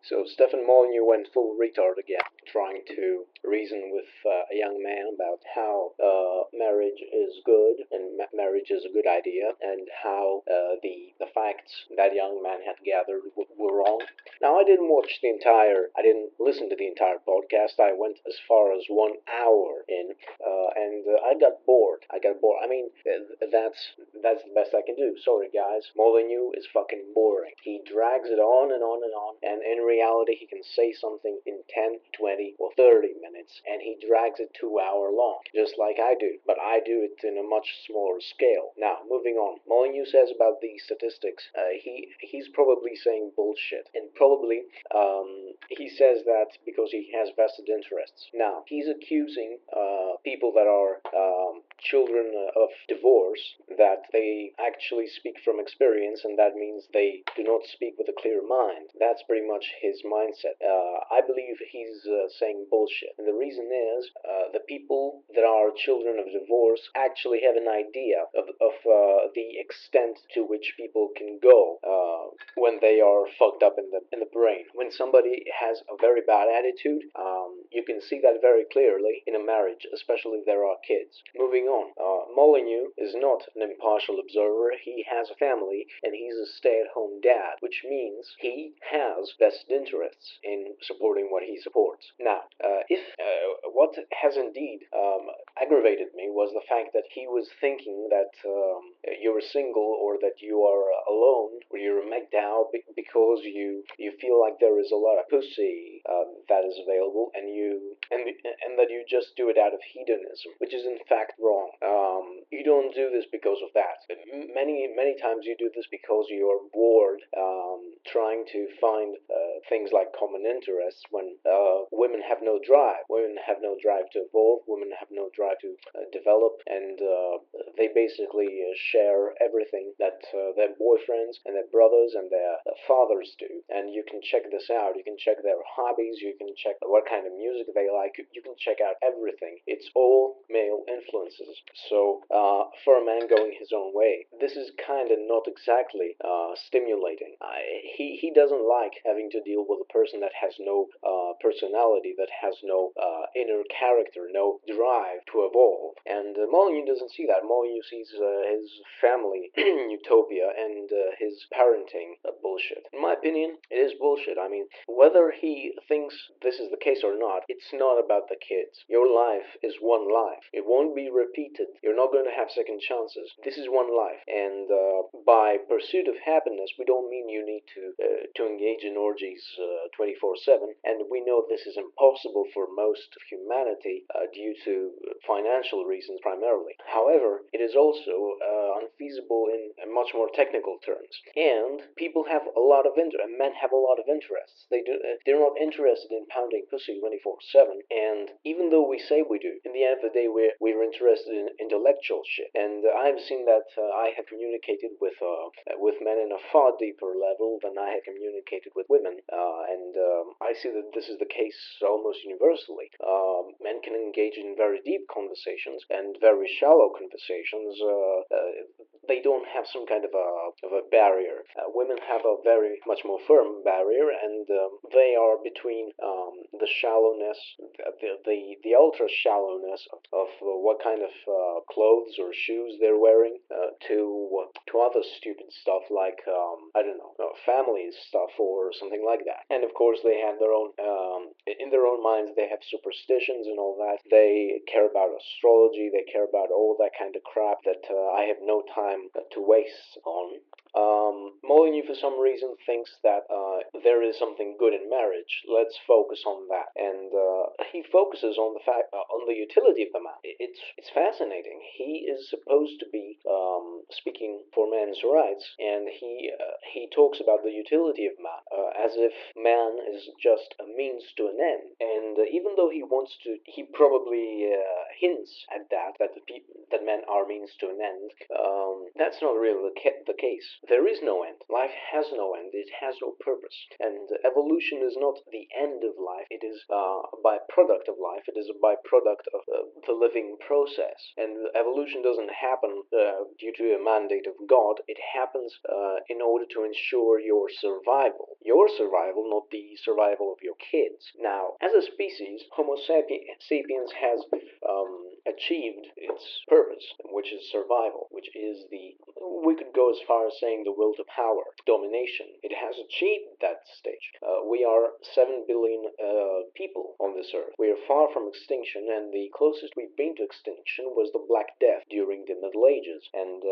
So Stefan Molyneux went full retard again, trying to reason with a young man about how marriage is good and marriage is a good idea, and how the facts that young man had gathered were wrong. Now I didn't listen to the entire podcast. I went as far as 1 hour in, and I got bored. I got bored. I mean, that's the best I can do. Sorry, guys. Molyneux is fucking boring. He drags it on and on and on, and in reality, he can say something in 10, 20, or 30 minutes, and he drags it 2 hour long, just like I do. But I do it in a much smaller scale. Now, moving on. Molyneux says about the statistics, he's probably saying bullshit, and probably he says that because he has vested interests. Now, he's accusing people that are children of divorce that they actually speak from experience, and that means they do not speak with a clear mind. That's pretty much his mindset. I believe he's saying bullshit. And the reason is the people that are children of divorce actually have an idea of the extent to which people can go when they are fucked up in the brain. When somebody has a very bad attitude, you can see that very clearly in a marriage, especially if there are kids. Moving on, Molyneux is not an impartial observer. He has a family and he's a stay-at-home dad, which means he has vested interests in supporting what he supports. Now, if what has indeed aggravated me was the fact that he was thinking that you're single or that you are alone or you're megged out because you feel like there is a lot of pussy that is available, and that you just do it out of hedonism, which is in fact wrong. You don't do this because of that. Many times you do this because you are bored, trying to find things like common interests when women have no drive. Women have no drive to evolve. Women have no drive to develop, and they basically share everything that their boyfriends and their brothers and their fathers do. And you can check this out. You can check their hobbies. You can check what kind of music they like. You can check out everything. It's all male influences. So for a man going his own way, this is kind of not exactly stimulating. He doesn't like having to deal with a person that has no personality, that has no inner character, no drive to evolve. And Molyneux doesn't see that. Molyneux sees his family utopia and his parenting bullshit. In my opinion, it is bullshit. I mean, whether he thinks this is the case or not, it's not about the kids. Your life is one life. It won't be repeated. You're not going to have second chances. This is one life. And by pursuit of happiness, we don't mean you need to engage in orgies 24/7. And we know this is impossible for most of humanity due to financial reasons primarily. However, it is also unfeasible in much more technical terms. And people have a lot of men have a lot of interests. They're not interested in pounding pussy 24/7. And even though we say we do, in the end of the day, we're interested in intellectual shit. And I've seen that I have communicated with men in a far deeper level than I have communicated with women. And I see that this is the case almost universally. Men can engage in very deep conversations and very shallow conversations. They don't have some kind of a barrier. Women have a very much more firm barrier, and they are between the shallowness, the ultra shallowness of what kind of clothes or shoes they're wearing, to other stupid stuff like I don't know, family stuff or something like that. And of course, they have their own in their own minds. They have superstitions and all that. They care about astrology. They care about all that kind of crap that I have no time to waste on. Molyneux, for some reason, thinks that there is something good in marriage. Let's focus on that, and he focuses on the fact on the utility of the man. It's fascinating. He is supposed to be speaking for man's rights, and he talks about the utility of man as if man is just a means to an end. And And even though he probably hints at that men are means to an end. That's not really the case. There is no end. Life has no end. It has no purpose. And evolution is not the end of life. It is a byproduct of life. It is a byproduct of the living process. And evolution doesn't happen due to a mandate of God. It happens in order to ensure your survival. Your survival, not the survival of your kids. Now, as a species, sapiens has achieved its purpose, which is survival, which is we could go as far as saying the will to power, domination. It has achieved that stage. We are 7 billion people on this earth. We are far from extinction, and the closest we've been to extinction was the Black Death during the Middle Ages, and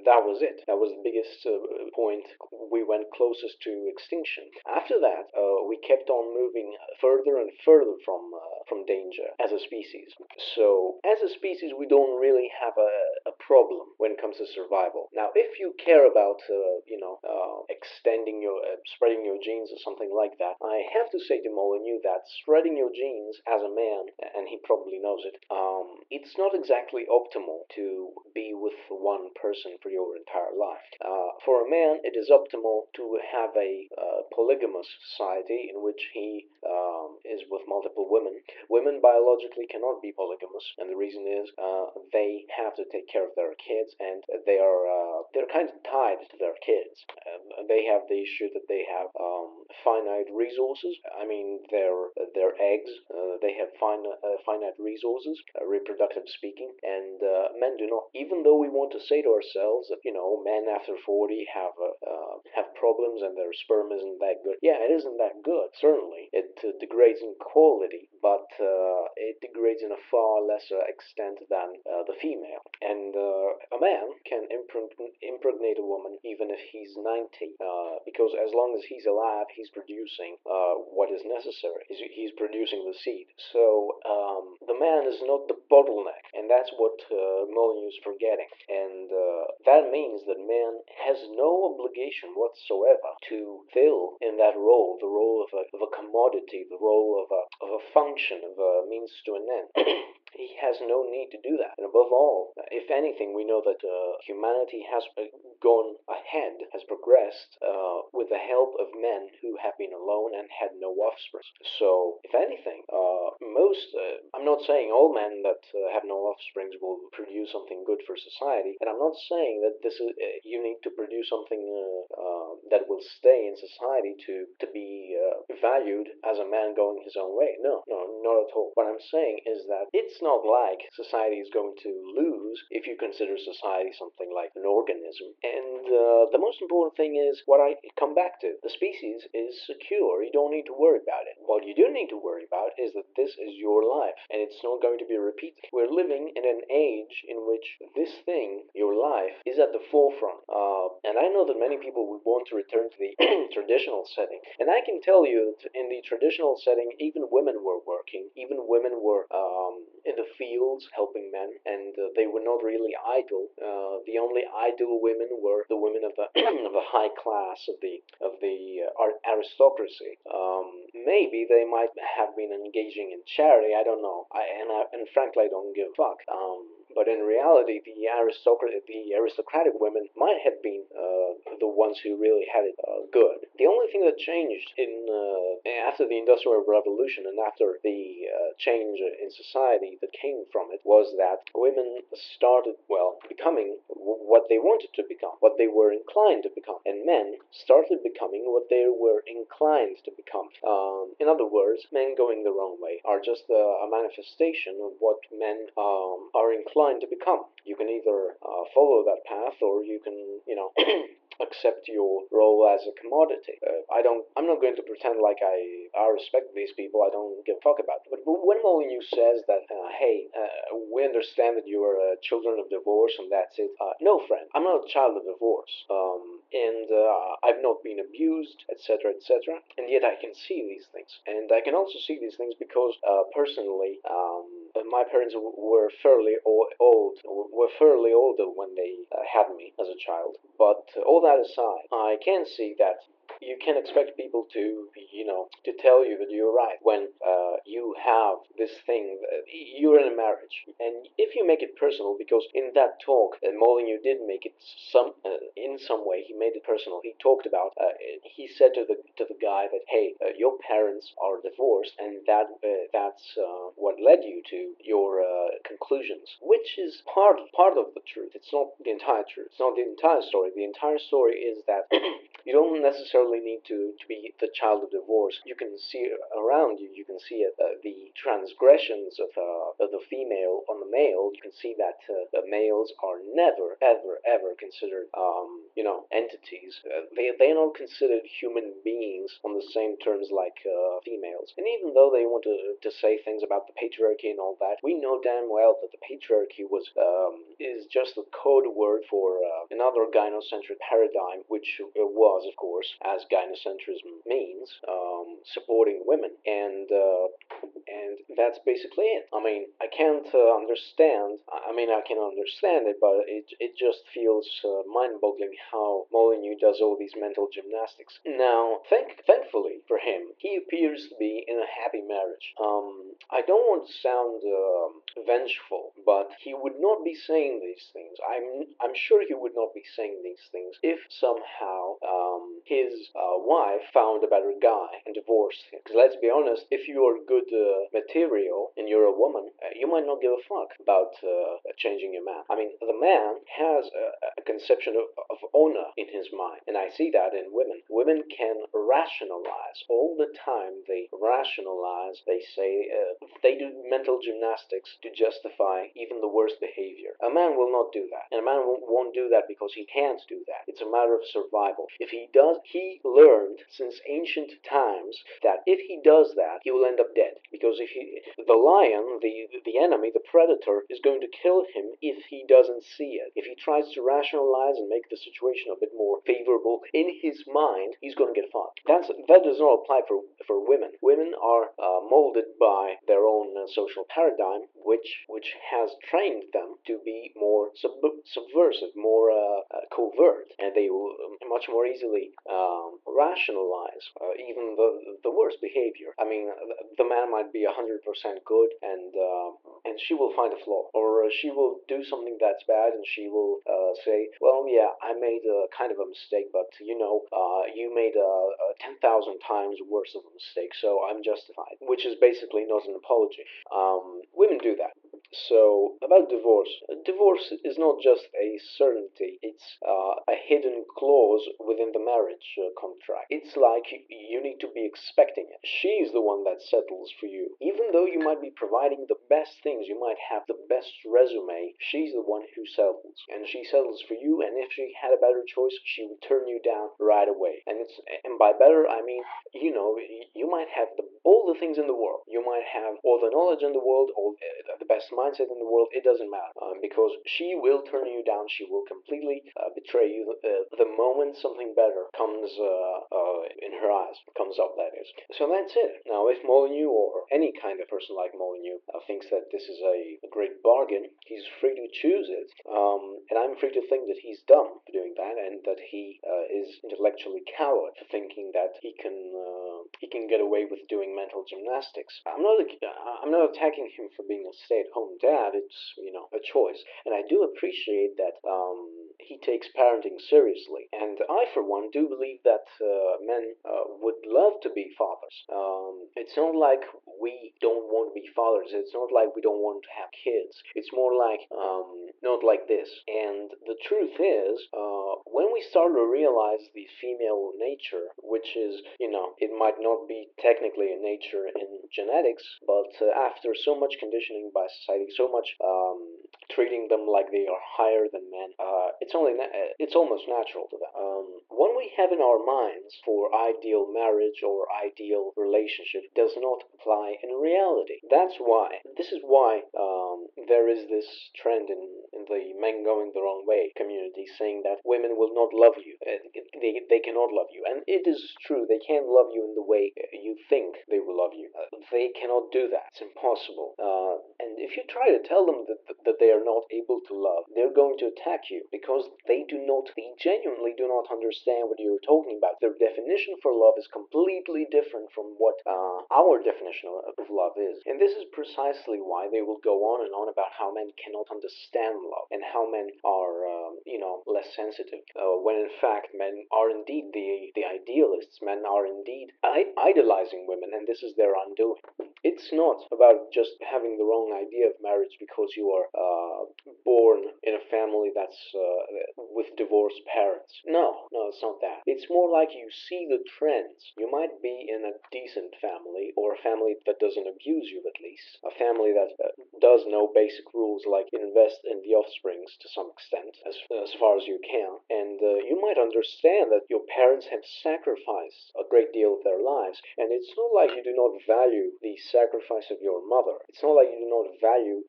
that was it. That was the biggest point. We went closest to extinction. After that, we kept on moving further and further from danger as a species. So, as a species, we don't really have a problem when it comes to survival. Now, if you care about, extending spreading your genes or something like that, I have to say to Molyneux that spreading your genes as a man, and he probably knows it, it's not exactly optimal to be with one person for your entire life. For a man, it is optimal to have a polygamous society in which he is with multiple women. Women biologically cannot be polygamous, and the reason is they have to take care of their kids, and they're kind of tied to their kids. They have the issue that they have finite resources. I mean, their eggs. They have finite resources, reproductive speaking, and men do not. Even though we want to say to ourselves that men after 40 have problems and their sperm isn't that good. Yeah, it isn't that good. Certainly, it degrades in quality, but it degrades in a far lesser extent than the female. And a man can impregnate a woman even if he's 90, because as long as he's alive, he's producing what is necessary. He's producing the seed. So the man is not the bottleneck, and that's what Molyneux is forgetting. And that means that man has no obligation whatsoever to fill in that role, the role of a commodity, the role of a function, of a means to an end. He has no need to do that. And above all, if anything, we know that humanity has gone ahead, has progressed with the help of men who have been alone and had no offspring. So, if anything, I'm not saying all men that have no offspring will produce something good for society, and I'm not saying that this is you need to produce something that will stay in society to be valued as a man going his own way. No, not at all. What I'm saying is that it's not like society is going to lose if you consider society something like an organism. And the most important thing is what I come back to. The species is secure. You don't need to worry about it. What you do need to worry about is that this is your life, and it's not going to be repeated. We're living in an age in which this thing, your life, is at the forefront. And I know that many people would want to return to the traditional setting. And I can tell you that in the traditional setting, even women were working. Even women were in the fields helping men, and they were not really idle. The only idle women were the women of the of the high class of the aristocracy. Maybe they might have been engaging in charity. I don't know. And frankly, I don't give a fuck. But in reality, the aristocratic women might have been the ones who really had it good. The only thing that changed after the Industrial Revolution and after the change in society that came from it was that women started, becoming what they wanted to become, what they were inclined to become, and men started becoming what they were inclined to become. In other words, men going their own way are just a manifestation of what men are inclined to become. You can either follow that path, or you can, accept your role as a commodity. I'm not going to pretend like I respect these people. I don't give a fuck about them. But when Molyneux says that, hey, we understand that you are children of divorce and that's it. No, friend, I'm not a child of divorce. And I've not been abused, etc., etc. And yet I can see these things. And I can also see these things because, personally, my parents were fairly older when they had me as a child. But all that aside, I can see that you can expect people to, to tell you that you're right when you have this thing. You're in a marriage, and if you make it personal, because in that talk, Molyneux did make it in some way. He made it personal. He talked about. He said to the guy that, hey, your parents are divorced, and that's what led you to your conclusions, which is part of the truth. It's not the entire truth. It's not the entire story. The entire story is that you don't necessarily need to be the child of divorce. You can see around you. You can see the transgressions of the female on the male. You can see that the males are never, ever, ever considered, entities. They're not considered human beings on the same terms like females. And even though they want to say things about the patriarchy and all that, we know damn well that the patriarchy is just a code word for another gynocentric paradigm, which was, of course, as gynocentrism means, supporting women, and that's basically it. I mean, I can't understand. I mean, I can understand it, but it just feels mind-boggling how Molyneux does all these mental gymnastics. Now, thankfully for him, he appears to be in a happy marriage. I don't want to sound vengeful, but he would not be saying these things. I'm sure he would not be saying these things if somehow his wife found a better guy and divorced him. Because let's be honest, if you're good material and you're a woman, you might not give a fuck about changing your man. I mean, the man has a conception of honor in his mind, and I see that in women. Women can rationalize all the time. They rationalize. They say they do mental gymnastics to justify even the worst behavior. A man will not do that, and a man won't do that because he can't do that. It's a matter of survival. If he does, he learned since ancient times that if he does that, he will end up dead. Because the lion, the enemy, the predator, is going to kill him if he doesn't see it. If he tries to rationalize and make the situation a bit more favorable in his mind, he's going to get fucked. That does not apply for women. Women are molded by their own social paradigm, which has trained them to be more subversive, more covert, and they will much more easily rationalize even the worst behavior. I mean, the man might be 100% good, and she will find a flaw, or she will do something that's bad, and she will say, well, yeah, I made a kind of a mistake, but you made a 10,000 times worse of a mistake, so I'm justified, which is basically not an apology. Women do that. So, about divorce. Divorce is not just a certainty, it's a hidden clause within the marriage contract. It's like you need to be expecting it. She's the one that settles for you. Even though you might be providing the best things, you might have the best resume, she's the one who settles. And she settles for you, and if she had a better choice, she would turn you down right away. And by better, I mean, you might have all the things in the world. You might have all the knowledge in the world, all the best mindset in the world. It doesn't matter because she will turn you down. She will completely betray you the moment something better comes in her eyes, comes up, that is. So that's it. Now, if Molyneux or any kind of person like Molyneux thinks that this is a great bargain, he's free to choose it. And I'm free to think that he's dumb for doing that, and that he is intellectually coward for thinking that he can get away with doing mental gymnastics. I'm not attacking him for being a stay-at-home dad. It's a choice, and I do appreciate that he takes parenting seriously. And I, for one, do believe that men would love to be fathers. It's not like we don't want to be fathers. It's not like we don't want to have kids. It's more like not like this. And the truth is, when we start to realize the female nature, which is, it might not be technically a nature in genetics, but after so much conditioning by society, so much treating them like they are higher than men, it's almost natural to them. What we have in our minds for ideal marriage or ideal relationship does not apply in reality. This is why there is this trend in in the men going the wrong way community, saying that women will not love you. They cannot love you. And it is true, they can't love you in the way you think they will love you. They cannot do that. It's impossible. And if you try to tell them that they are not able to love, they're going to attack you because they genuinely do not understand what you're talking about. Their definition for love is completely different from what our definition of love is. And this is precisely why they will go on and on about how men cannot understand love and how men are, less sensitive. When in fact, men are indeed the idealists. Men are indeed idolizing women, and this is their undoing. It's not about just having the wrong idea of marriage because you are born in a family that's with divorced parents. No, no, it's not that. It's more like you see the trends. You might be in a decent family, or a family that doesn't abuse you at least. A family that does know basic rules like invest in the offsprings to some extent, as far as you can. And you might understand that your parents have sacrificed a great deal of their lives. And it's not like you do not value the sacrifice of your mother. It's not like you do not value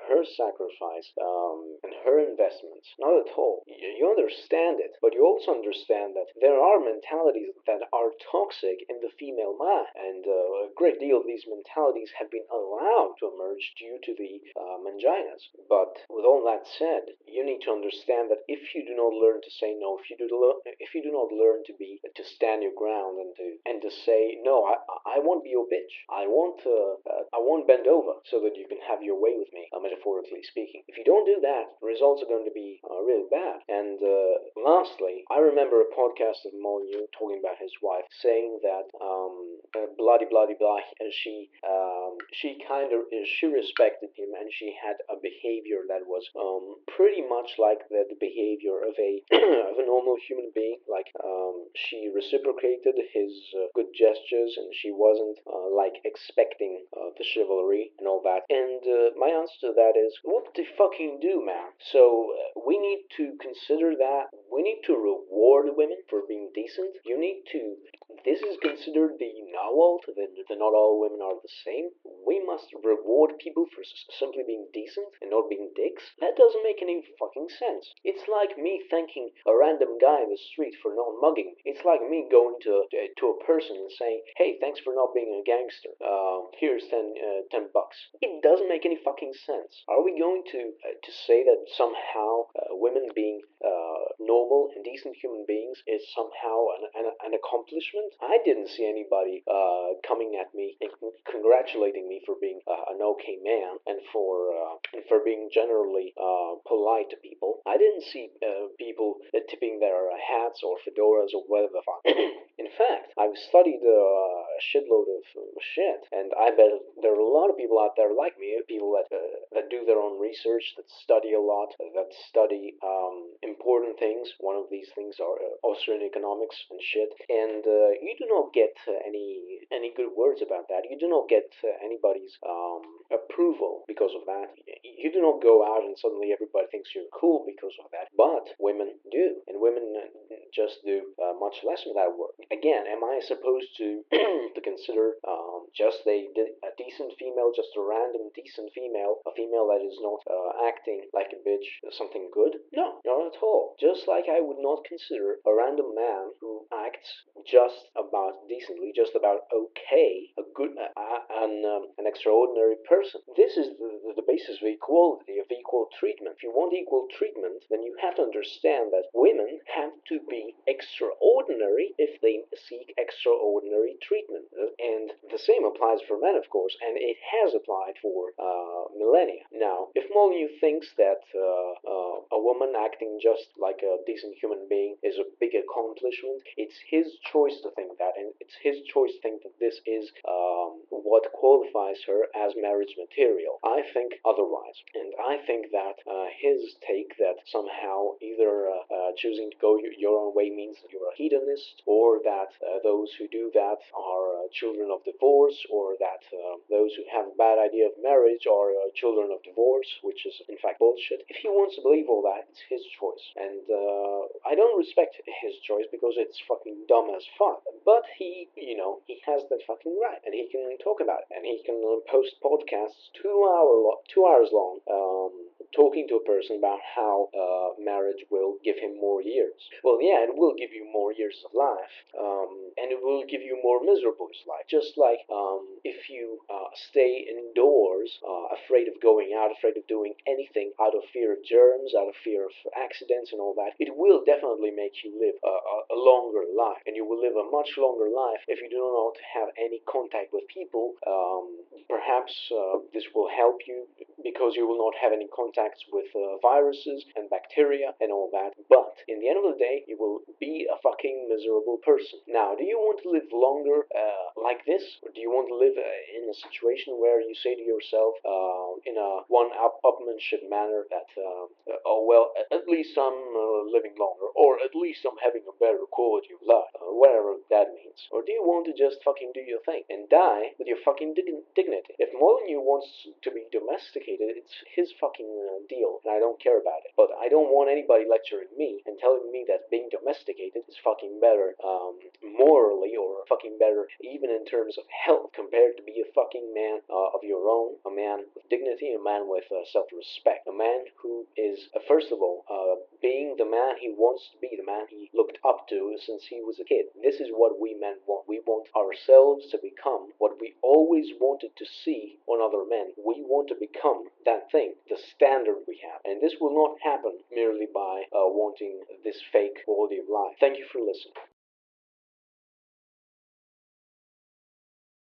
her sacrifice and her investments. Not at all. You understand it, but you also understand that there are mentalities that are toxic in the female mind, and a great deal of these mentalities have been allowed to emerge due to the manginas. But with all that said, you need to understand that if you do not learn to say no, if you do not learn to stand your ground and to say no, I won't be your bitch. I won't bend over so that you can have your way with me, metaphorically speaking. If you don't do that, the results are going to be really bad. And lastly, I remember a podcast of Molyneux talking about his wife, saying that bloody bloody blah, and she respected him, and she had a behavior that was pretty much like the behavior of a of a normal human being. Like she reciprocated his good gestures, and she wasn't like expecting the chivalry and all that. And my answer to that is, what the fucking do, man? So we need to consider that. We need to reward women for being decent. You need to. This is considered the novel that not all women are the same. We must reward people for simply being decent and not being dicks. That doesn't make any fucking sense. It's like me thanking a random guy in the street for not mugging me. It's like me going to a person and saying, "Hey, thanks for not being a gangster. Here's 10 bucks." It doesn't make any fucking sense. Are we going to say that somehow women being normal and decent human beings is somehow an accomplishment? I didn't see anybody coming at me and congratulating me for being an okay man and for being generally polite to people. I didn't see people tipping their hats or fedoras or whatever the fuck. In fact, I've studied a shitload of shit, and I bet there are a lot of people out there like me, people that do their own research, that study a lot, that study important things. One of these things are Austrian economics and shit, and you do not get any good words about that. You do not get anybody's approval because of that. You do not go out and suddenly everybody thinks you're cool because of that. But women do, and women just do much less of that work. Again, am I supposed to to consider just a decent female, just a random decent female, a female that is not acting like a bitch, something good? No, not at all. Just like I would not consider a random man who acts just about decently, just about okay, a good, an extraordinary person. This is the basis of equality, of equal treatment. If you want equal treatment, then you have to understand that women have to be extraordinary if they seek extraordinary treatment. And the same applies for men, of course, and it has applied for millennia. Now, if Molyneux thinks that a woman acting just like a decent human being is a big accomplishment, it's his choice to think that, and it's his choice to think that this is what qualifies her as marriage material. I think otherwise, and I think that his take that somehow either choosing to go your own way means that you're a hedonist, or that those who do that are children of divorce, or that those who have a bad idea of marriage are children of divorce, which is in fact bullshit. If he wants to believe all that, it's his choice, and I don't respect his choice because it's fucking dumb as fuck. But he has that fucking right, and he can talk about it, and he can post podcasts 2 hours long, talking to a person about how marriage will give him more years. Well, yeah, it will give you more years of life, and it will give you more miserable life. Just like if you stay indoors, afraid of going out, afraid of doing anything, out of fear of germs, out of fear of accidents and all that, it will definitely make you live a longer life, and you will live a much longer life if you do not have any contact with people. Perhaps this will help you because you will not have any contacts with viruses and bacteria and all that. But in the end of the day, you will be a fucking miserable person. Now, do you want to live longer like this, or do you want to live in a situation where you say to yourself, in a one-upmanship manner, that oh well, at least I'm living longer, or at least I'm having a better quality of life, whatever that means? Or do you want to just fucking do your thing and die with your fucking dignity? If Molyneux wants to be domesticated, it's his fucking deal, and I don't care about it. But I don't want anybody lecturing me and telling me that being domesticated is fucking better, morally, or fucking better even in terms of health, compared to be a fucking man of your own, a man with dignity, a man with self-respect, a man who is, first of all, being the man he wants to be, the man he looked up to since he was a kid. This is what we men want. We want ourselves to become what we always wanted to see on other men. We want to become that thing, the standard we have. And this will not happen merely by wanting this fake quality of life. Thank you for listening.